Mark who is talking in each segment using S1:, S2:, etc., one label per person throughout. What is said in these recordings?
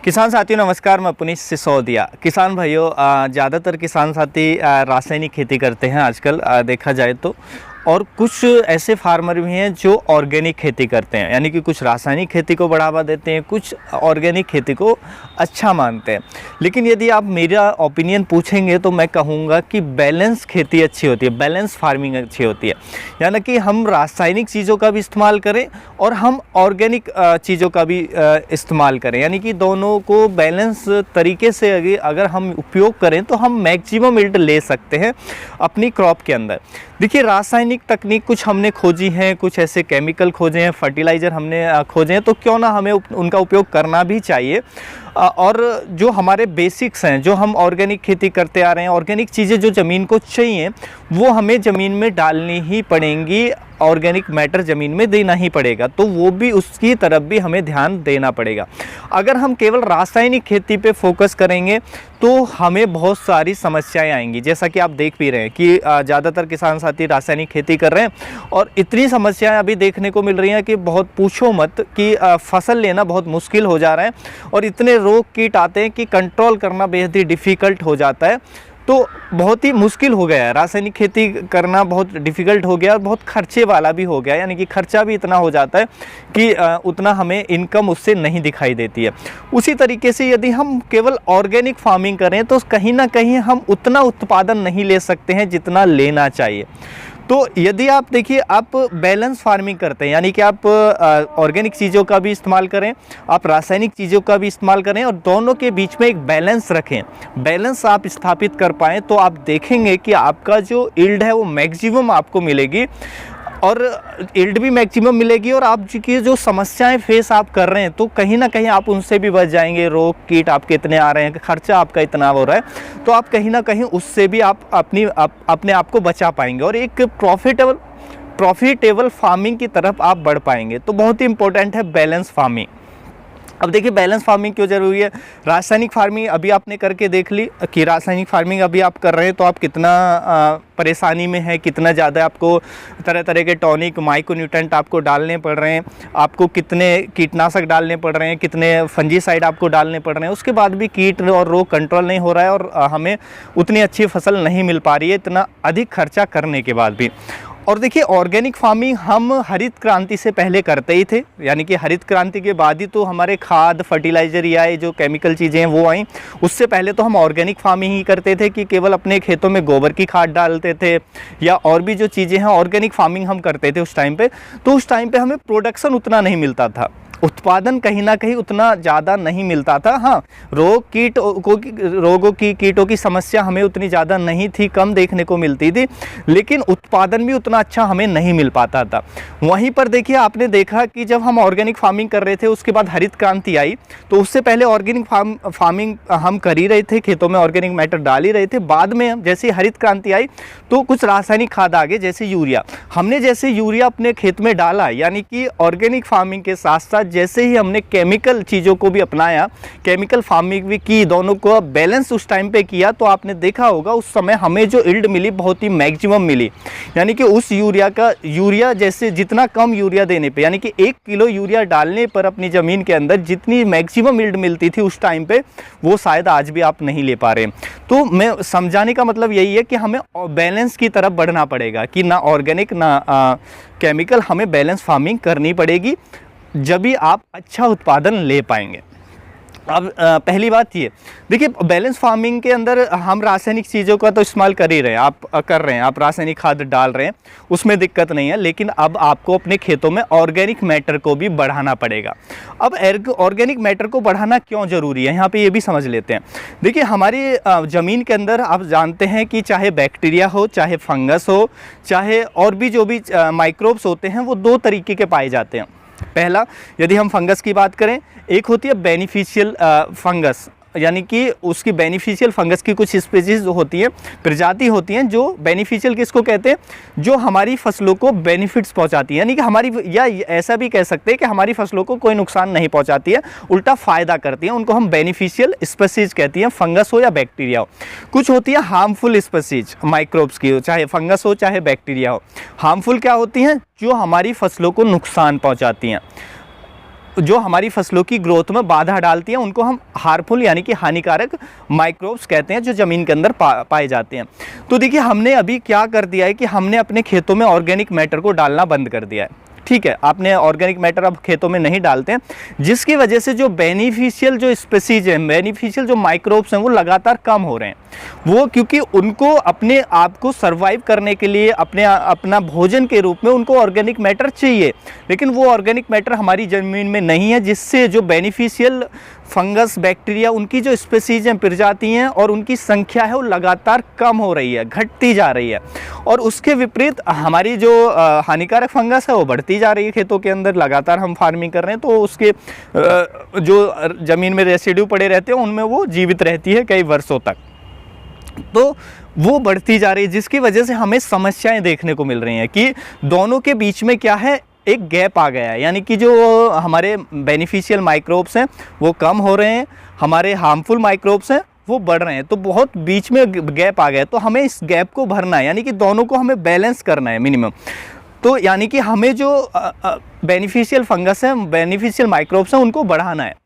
S1: किसान साथियों नमस्कार, मैं पुनीत सिसोदिया। किसान भाइयों, ज़्यादातर किसान साथी रासायनिक खेती करते हैं आजकल देखा जाए तो, और कुछ ऐसे फार्मर भी हैं जो ऑर्गेनिक खेती करते हैं, यानी कि कुछ रासायनिक खेती को बढ़ावा देते हैं, कुछ ऑर्गेनिक खेती को अच्छा मानते हैं। लेकिन यदि आप मेरा ओपिनियन पूछेंगे तो मैं कहूँगा कि बैलेंस खेती अच्छी होती है, बैलेंस फार्मिंग अच्छी होती है। यानी कि हम रासायनिक चीज़ों का भी इस्तेमाल करें और हम ऑर्गेनिक चीज़ों का भी इस्तेमाल करें, यानी कि दोनों को बैलेंस तरीके से अगर हम उपयोग करें तो हम मैक्सिमम यील्ड ले सकते हैं अपनी क्रॉप के अंदर। देखिए, रासायनिक तकनीक कुछ हमने खोजी हैं, कुछ ऐसे केमिकल खोजे हैं, फर्टिलाइज़र हमने खोजे हैं, तो क्यों ना हमें उनका उपयोग करना भी चाहिए। और जो हमारे बेसिक्स हैं, जो हम ऑर्गेनिक खेती करते आ रहे हैं, ऑर्गेनिक चीज़ें जो ज़मीन को चाहिए वो हमें ज़मीन में डालनी ही पड़ेंगी, ऑर्गेनिक मैटर ज़मीन में देना ही पड़ेगा, तो वो भी उसकी तरफ भी हमें ध्यान देना पड़ेगा। अगर हम केवल रासायनिक खेती पे फोकस करेंगे तो हमें बहुत सारी समस्याएं आएंगी, जैसा कि आप देख भी रहे हैं कि ज़्यादातर किसान साथी रासायनिक खेती कर रहे हैं और इतनी समस्याएं अभी देखने को मिल रही हैं कि बहुत पूछो मत कि फसल लेना बहुत मुश्किल हो जा रहा है और इतने रोग कीट आते हैं कि कंट्रोल करना बेहद ही डिफ़िकल्ट हो जाता है। तो बहुत ही मुश्किल हो गया है, रासायनिक खेती करना बहुत डिफ़िकल्ट हो गया और बहुत खर्चे वाला भी हो गया, यानी कि खर्चा भी इतना हो जाता है कि उतना हमें इनकम उससे नहीं दिखाई देती है। उसी तरीके से यदि हम केवल ऑर्गेनिक फार्मिंग करें तो कहीं ना कहीं हम उतना उत्पादन नहीं ले सकते हैं जितना लेना चाहिए। तो यदि आप देखिए, आप बैलेंस फार्मिंग करते हैं, यानी कि आप ऑर्गेनिक चीज़ों का भी इस्तेमाल करें, आप रासायनिक चीज़ों का भी इस्तेमाल करें और दोनों के बीच में एक बैलेंस रखें, बैलेंस आप स्थापित कर पाएँ, तो आप देखेंगे कि आपका जो यील्ड है वो मैक्सिमम आपको मिलेगी और यील्ड भी मैक्सिमम मिलेगी और आप की जो समस्याएं फेस आप कर रहे हैं तो कहीं ना कहीं आप उनसे भी बच जाएंगे। रोग कीट आपके इतने आ रहे हैं, खर्चा आपका इतना हो रहा है, तो आप कहीं ना कहीं उससे भी आप अपने आप को बचा पाएंगे और एक प्रॉफिटेबल फार्मिंग की तरफ आप बढ़ पाएंगे। तो बहुत ही इंपॉर्टेंट है बैलेंस फार्मिंग। अब देखिए, बैलेंस फार्मिंग क्यों ज़रूरी है। रासायनिक फार्मिंग अभी आपने करके देख ली कि रासायनिक फार्मिंग अभी आप कर रहे हैं तो आप कितना परेशानी में है, कितना ज़्यादा आपको तरह तरह के टॉनिक, माइक्रोन्यूट्रेंट आपको डालने पड़ रहे हैं, आपको कितने कीटनाशक डालने पड़ रहे हैं, कितने फंजीसाइड आपको डालने पड़ रहे हैं, उसके बाद भी कीट और रोग कंट्रोल नहीं हो रहा है और हमें उतनी अच्छी फसल नहीं मिल पा रही है, इतना अधिक खर्चा करने के बाद भी। और देखिए, ऑर्गेनिक फार्मिंग हम हरित क्रांति से पहले करते ही थे, यानी कि हरित क्रांति के बाद ही तो हमारे खाद, फर्टिलाइज़र या ये जो केमिकल चीज़ें हैं वो आई। उससे पहले तो हम ऑर्गेनिक फार्मिंग ही करते थे कि केवल अपने खेतों में गोबर की खाद डालते थे या और भी जो चीज़ें हैं ऑर्गेनिक फार्मिंग हम करते थे उस टाइम पे। तो उस टाइम पे हमें प्रोडक्शन उतना नहीं मिलता था, उत्पादन कहीं ना कहीं उतना ज़्यादा नहीं मिलता था। हाँ, रोगों की कीटों की समस्या हमें उतनी ज़्यादा नहीं थी, कम देखने को मिलती थी, लेकिन उत्पादन भी उतना अच्छा हमें नहीं मिल पाता था। वहीं पर देखिए, आपने देखा कि जब हम ऑर्गेनिक फार्मिंग कर रहे थे उसके बाद हरित क्रांति आई, तो उससे पहले ऑर्गेनिक फार्मिंग हम कर ही रहे थे, खेतों में ऑर्गेनिक मैटर डाल ही रहे थे। बाद में जैसे हरित क्रांति आई तो कुछ रासायनिक खाद आ गए, जैसे यूरिया। हमने जैसे यूरिया अपने खेत में डाला, यानी कि ऑर्गेनिक फार्मिंग के साथ साथ जैसे ही हमने केमिकल चीज़ों को भी अपनाया, केमिकल फार्मिंग भी की, दोनों को बैलेंस उस टाइम पे किया, तो आपने देखा होगा उस समय हमें जो यील्ड मिली बहुत ही मैक्सिमम मिली। यानी कि उस यूरिया जैसे जितना कम यूरिया देने पे, यानी कि 1 किलो यूरिया डालने पर अपनी ज़मीन के अंदर जितनी मैक्सिमम यील्ड मिलती थी उस टाइम पे, वो शायद आज भी आप नहीं ले पा रहे। तो मैं समझाने का मतलब यही है कि हमें बैलेंस की तरफ बढ़ना पड़ेगा कि ना ऑर्गेनिक ना केमिकल, हमें बैलेंस फार्मिंग करनी पड़ेगी, जब भी आप अच्छा उत्पादन ले पाएंगे। अब पहली बात ये देखिए, बैलेंस फार्मिंग के अंदर हम रासायनिक चीज़ों का तो इस्तेमाल कर ही रहे हैं, आप कर रहे हैं, आप रासायनिक खाद डाल रहे हैं, उसमें दिक्कत नहीं है, लेकिन अब आपको अपने खेतों में ऑर्गेनिक मैटर को भी बढ़ाना पड़ेगा। अब ऑर्गेनिक मैटर को बढ़ाना क्यों ज़रूरी है, यहाँ पे ये भी समझ लेते हैं। देखिए, हमारी ज़मीन के अंदर आप जानते हैं कि चाहे बैक्टीरिया हो, चाहे फंगस हो, चाहे और भी जो भी माइक्रोब्स होते हैं, वो 2 तरीके के पाए जाते हैं। पहला, यदि हम फंगस की बात करें, एक होती है बेनिफिशियल फंगस, यानी कि उसकी बेनिफिशियल फंगस की कुछ स्पीशीज होती हैं, प्रजाति होती हैं जो बेनिफिशियल किसको कहते हैं, जो हमारी फसलों को बेनिफिट्स पहुंचाती है, यानी कि हमारी, या ऐसा भी कह सकते हैं कि हमारी फसलों को कोई नुकसान नहीं पहुंचाती है, उल्टा फ़ायदा करती हैं, उनको हम बेनिफिशियल स्पीशीज कहती हैं, फंगस हो या बैक्टीरिया हो। कुछ होती है हार्मफुल स्पीशीज माइक्रोब्स की, चाहे फंगस हो चाहे बैक्टीरिया हो। हार्मफुल क्या होती हैं, जो हमारी फसलों को नुकसान पहुँचाती हैं। जो हमारी फसलों की ग्रोथ में बाधा डालती हैं उनको हम हार्मफुल यानी कि हानिकारक माइक्रोब्स कहते हैं, जो ज़मीन के अंदर पाए जाते हैं। तो देखिए हमने अभी क्या कर दिया है कि हमने अपने खेतों में ऑर्गेनिक मैटर को डालना बंद कर दिया है। ठीक है, आपने ऑर्गेनिक मैटर अब खेतों में नहीं डालते हैं, जिसकी वजह से जो बेनिफिशियल जो स्पीसीज हैं, बेनिफिशियल जो माइक्रोब्स हैं वो लगातार कम हो रहे हैं। वो क्योंकि उनको अपने आप को सर्वाइव करने के लिए अपना भोजन के रूप में उनको ऑर्गेनिक मैटर चाहिए, लेकिन वो ऑर्गेनिक मैटर हमारी ज़मीन में नहीं है, जिससे जो बेनिफिशियल फंगस, बैक्टीरिया, उनकी जो स्पीसीज हैं, प्रजाति हैं और उनकी संख्या है वो लगातार कम हो रही है, घटती जा रही है। और उसके विपरीत हमारी जो हानिकारक फंगस है वो बढ़ती जा रही है खेतों के अंदर। लगातार हम फार्मिंग कर रहे हैं तो उसके जो ज़मीन में रेसिड्यू पड़े रहते हैं उनमें वो जीवित रहती है कई वर्षों तक, तो वो बढ़ती जा रही है, जिसकी वजह से हमें समस्याएं देखने को मिल रही हैं कि दोनों के बीच में क्या है, एक गैप आ गया है। यानी कि जो हमारे बेनिफिशियल माइक्रोब्स हैं वो कम हो रहे हैं, हमारे हार्मफुल माइक्रोब्स हैं वो बढ़ रहे हैं, तो बहुत बीच में गैप आ गया है। तो हमें इस गैप को भरना है, यानी कि दोनों को हमें बैलेंस करना है मिनिमम। तो यानी कि हमें जो बेनिफिशियल फंगस है, बेनिफिशियल माइक्रोब्स हैं, उनको बढ़ाना है।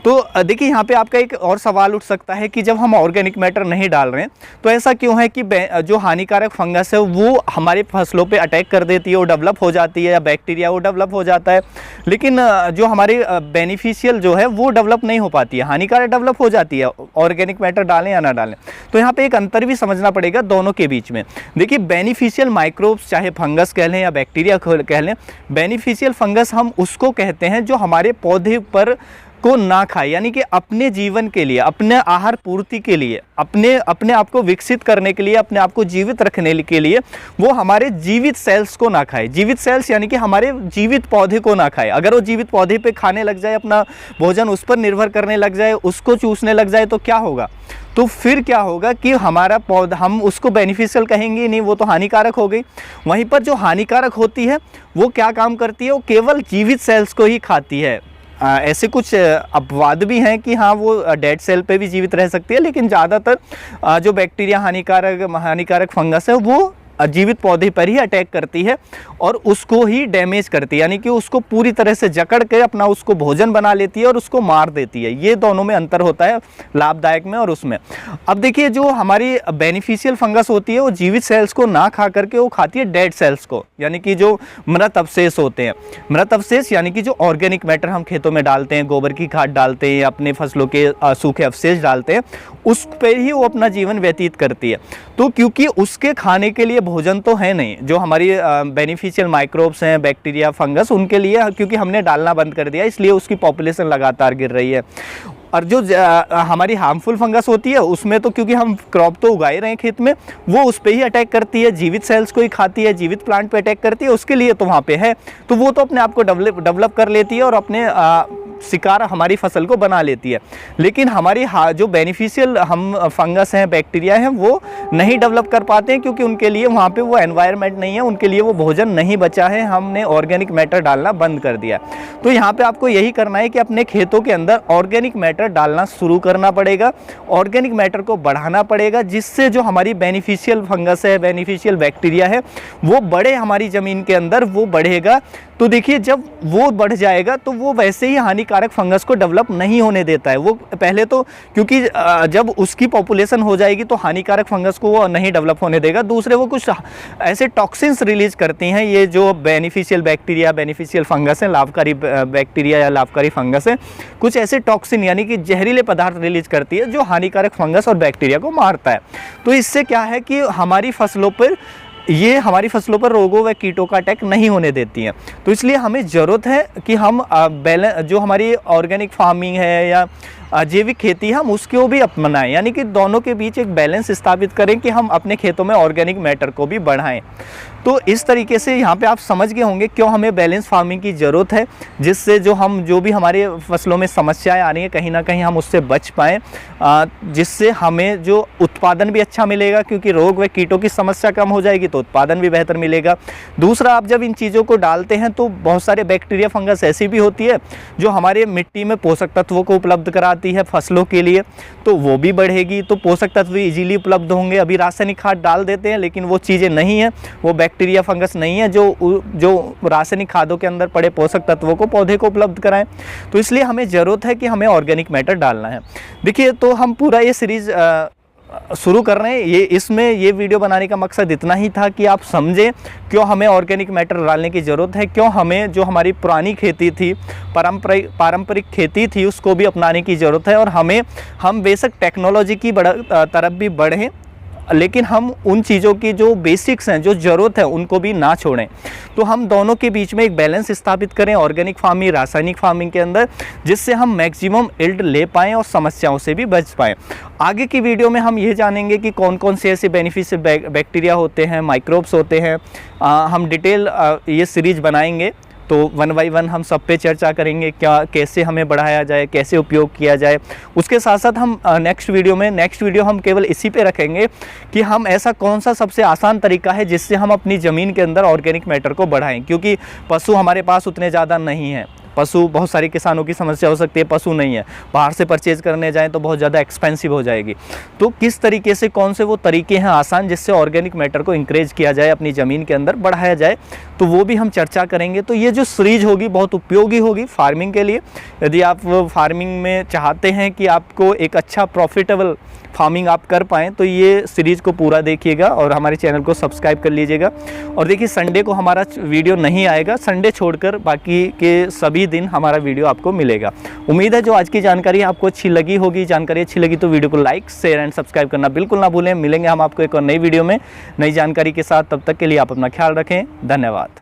S1: तो देखिए यहाँ पे आपका एक और सवाल उठ सकता है कि जब हम ऑर्गेनिक मैटर नहीं डाल रहे हैं तो ऐसा क्यों है कि जो हानिकारक फंगस है वो हमारे फसलों पे अटैक कर देती है, वो डेवलप हो जाती है, या बैक्टीरिया वो डेवलप हो जाता है, लेकिन जो हमारी बेनिफिशियल जो है वो डेवलप नहीं हो पाती है, हानिकारक डेवलप हो जाती है, ऑर्गेनिक मैटर डालें या ना डालें। तो यहाँ पे एक अंतर भी समझना पड़ेगा दोनों के बीच में। देखिए बेनिफिशियल माइक्रोब्स, चाहे फंगस कह लें या बैक्टीरिया कह लें, बेनिफिशियल फंगस हम उसको कहते हैं जो हमारे पौधे पर को ना खाए, यानी कि अपने जीवन के लिए, अपने आहार पूर्ति के लिए, अपने आप को विकसित करने के लिए, अपने आप को जीवित रखने के लिए वो हमारे जीवित सेल्स को ना खाए। जीवित सेल्स यानी कि हमारे जीवित पौधे को ना खाए। अगर वो जीवित पौधे पे खाने लग जाए, अपना भोजन उस पर निर्भर करने लग जाए, उसको चूसने लग जाए, तो क्या होगा? तो फिर क्या होगा कि हमारा पौधा, हम उसको बेनिफिशियल कहेंगे नहीं, वो तो हानिकारक हो गई। वहीं पर जो हानिकारक होती है वो क्या काम करती है, वो केवल जीवित सेल्स को ही खाती है। ऐसे कुछ अपवाद भी हैं कि हाँ वो डेड सेल पे भी जीवित रह सकती है, लेकिन ज़्यादातर जो बैक्टीरिया हानिकारक फंगस है वो जीवित पौधे पर ही अटैक करती है और उसको ही डैमेज करती है, यानी कि उसको पूरी तरह से जकड़ के अपना उसको भोजन बना लेती है और उसको मार देती है। ये दोनों में अंतर होता है, लाभदायक में और उसमें। अब देखिए जो हमारी बेनिफिशियल फंगस होती है वो जीवित सेल्स को ना खा करके वो खाती है डेड सेल्स को, यानी कि जो मृत अवशेष होते हैं। मृत अवशेष यानी कि जो ऑर्गेनिक मैटर हम खेतों में डालते हैं, गोबर की खाद डालते हैं, अपने फसलों के सूखे अवशेष डालते हैं, उस पर ही वो अपना जीवन व्यतीत करती है। तो क्योंकि उसके खाने के लिए भोजन तो है नहीं, जो हमारी बेनिफिशियल माइक्रोब्स हैं, बैक्टीरिया, फंगस, उनके लिए क्योंकि हमने डालना बंद कर दिया, इसलिए उसकी पॉपुलेशन लगातार गिर रही है। और जो हमारी हार्मफुल फंगस होती है उसमें तो क्योंकि हम क्रॉप तो उगा ही रहे हैं खेत में, वो उस पर ही अटैक करती है, जीवित सेल्स को ही खाती है, जीवित प्लांट पे अटैक करती है, उसके लिए तो वहाँ पे है, तो वो तो अपने आप को डेवलप कर लेती है और अपने शिकार हमारी फसल को बना लेती है। लेकिन हमारी जो बेनिफिशियल हम फंगस हैं, बैक्टीरिया हैं, वो नहीं डेवलप कर पाते हैं क्योंकि उनके लिए वहाँ पे वो एनवायरनमेंट नहीं है, उनके लिए वो भोजन नहीं बचा है, हमने ऑर्गेनिक मैटर डालना बंद कर दिया। तो यहाँ पे आपको यही करना है कि अपने खेतों के अंदर ऑर्गेनिक मैटर डालना शुरू करना पड़ेगा, ऑर्गेनिक मैटर को बढ़ाना पड़ेगा, जिससे जो हमारी बेनिफिशियल फंगस है, बेनिफिशियल बैक्टीरिया है, वो बढ़े हमारी ज़मीन के अंदर, वो बढ़ेगा। तो देखिए जब वो बढ़ जाएगा तो वो वैसे ही हानिकारक फंगस को डेवलप नहीं होने देता है। वो पहले तो क्योंकि जब उसकी पॉपुलेशन हो जाएगी तो हानिकारक फंगस को वो नहीं डेवलप होने देगा। दूसरे वो कुछ ऐसे टॉक्सिन्स रिलीज करती हैं, ये जो बेनिफिशियल बैक्टीरिया, बेनिफिशियल फंगस है, लाभकारी बैक्टीरिया या लाभकारी फंगस है, कुछ ऐसे टॉक्सिन यानी कि जहरीले पदार्थ रिलीज करती है जो हानिकारक फंगस और बैक्टीरिया को मारता है। तो इससे क्या है कि हमारी फसलों पर रोगों व कीटों का अटैक नहीं होने देती हैं। तो इसलिए हमें ज़रूरत है कि हम जो हमारी ऑर्गेनिक फार्मिंग है या जैविक खेती है, हम उसको भी अपनाएं, यानी कि दोनों के बीच एक बैलेंस स्थापित करें कि हम अपने खेतों में ऑर्गेनिक मैटर को भी बढ़ाएं। तो इस तरीके से यहाँ पे आप समझ गए होंगे क्यों हमें बैलेंस फार्मिंग की ज़रूरत है, जिससे जो भी हमारे फसलों में समस्याएं आ रही हैं कहीं ना कहीं हम उससे बच पाएँ, जिससे हमें जो उत्पादन भी अच्छा मिलेगा, क्योंकि रोग व कीटों की समस्या कम हो जाएगी तो उत्पादन भी बेहतर मिलेगा। दूसरा, आप जब इन चीज़ों को डालते हैं तो बहुत सारे बैक्टीरिया, फंगस ऐसी भी होती है जो हमारे मिट्टी में पोषक तत्वों को उपलब्ध करा आती है फसलों के लिए तो वो भी बढ़ेगी, तो पोषक तत्व भी इजीली उपलब्ध होंगे। अभी रासायनिक खाद डाल देते हैं लेकिन वो चीज़ें नहीं है, वो बैक्टीरिया फंगस नहीं है जो रासायनिक खादों के अंदर पड़े पोषक तत्वों को पौधे को उपलब्ध कराएं। तो इसलिए हमें ज़रूरत है कि हमें ऑर्गेनिक मैटर डालना है। देखिए, तो हम पूरा ये सीरीज़ शुरू कर रहे हैं। ये वीडियो बनाने का मकसद इतना ही था कि आप समझें क्यों हमें ऑर्गेनिक मैटर डालने की ज़रूरत है, क्यों हमें जो हमारी पुरानी खेती थी, पारंपरिक खेती थी, उसको भी अपनाने की ज़रूरत है। और हम बेशक टेक्नोलॉजी की तरफ भी बढ़ें, लेकिन हम उन चीज़ों की जो बेसिक्स हैं, जो ज़रूरत है, उनको भी ना छोड़ें। तो हम दोनों के बीच में एक बैलेंस स्थापित करें ऑर्गेनिक फार्मिंग, रासायनिक फार्मिंग के अंदर, जिससे हम मैक्सिमम यील्ड ले पाएँ और समस्याओं से भी बच पाएँ। आगे की वीडियो में हम ये जानेंगे कि कौन कौन से ऐसे बेनिफिशियल बैक्टीरिया होते हैं, माइक्रोब्स होते हैं। हम डिटेल ये सीरीज़ बनाएंगे, तो 1 बाय 1 हम सब पे चर्चा करेंगे, कैसे हमें बढ़ाया जाए, कैसे उपयोग किया जाए। उसके साथ साथ हम नेक्स्ट वीडियो हम केवल इसी पे रखेंगे कि हम ऐसा कौन सा सबसे आसान तरीका है जिससे हम अपनी ज़मीन के अंदर ऑर्गेनिक मैटर को बढ़ाएं, क्योंकि पशु हमारे पास उतने ज़्यादा नहीं हैं। पशु, बहुत सारे किसानों की समस्या हो सकती है, पशु नहीं है, बाहर से परचेज़ करने जाएं तो बहुत ज़्यादा एक्सपेंसिव हो जाएगी। तो किस तरीके से, कौन से वो तरीके हैं आसान जिससे ऑर्गेनिक मैटर को इंकरेज किया जाए, अपनी ज़मीन के अंदर बढ़ाया जाए, तो वो भी हम चर्चा करेंगे। तो ये जो सीरीज होगी बहुत उपयोगी होगी फार्मिंग के लिए। यदि आप फार्मिंग में चाहते हैं कि आपको एक अच्छा प्रॉफिटेबल फार्मिंग आप कर पाएँ, तो ये सीरीज़ को पूरा देखिएगा और हमारे चैनल को सब्सक्राइब कर लीजिएगा। और देखिए, संडे को हमारा वीडियो नहीं आएगा, संडे छोड़कर बाकी के सभी दिन हमारा वीडियो आपको मिलेगा। उम्मीद है जो आज की जानकारी आपको अच्छी लगी होगी। जानकारी अच्छी लगी तो वीडियो को लाइक, शेयर एंड सब्सक्राइब करना बिल्कुल ना भूलें। मिलेंगे हम आपको एक और नई वीडियो में नई जानकारी के साथ। तब तक के लिए आप अपना ख्याल रखें। धन्यवाद।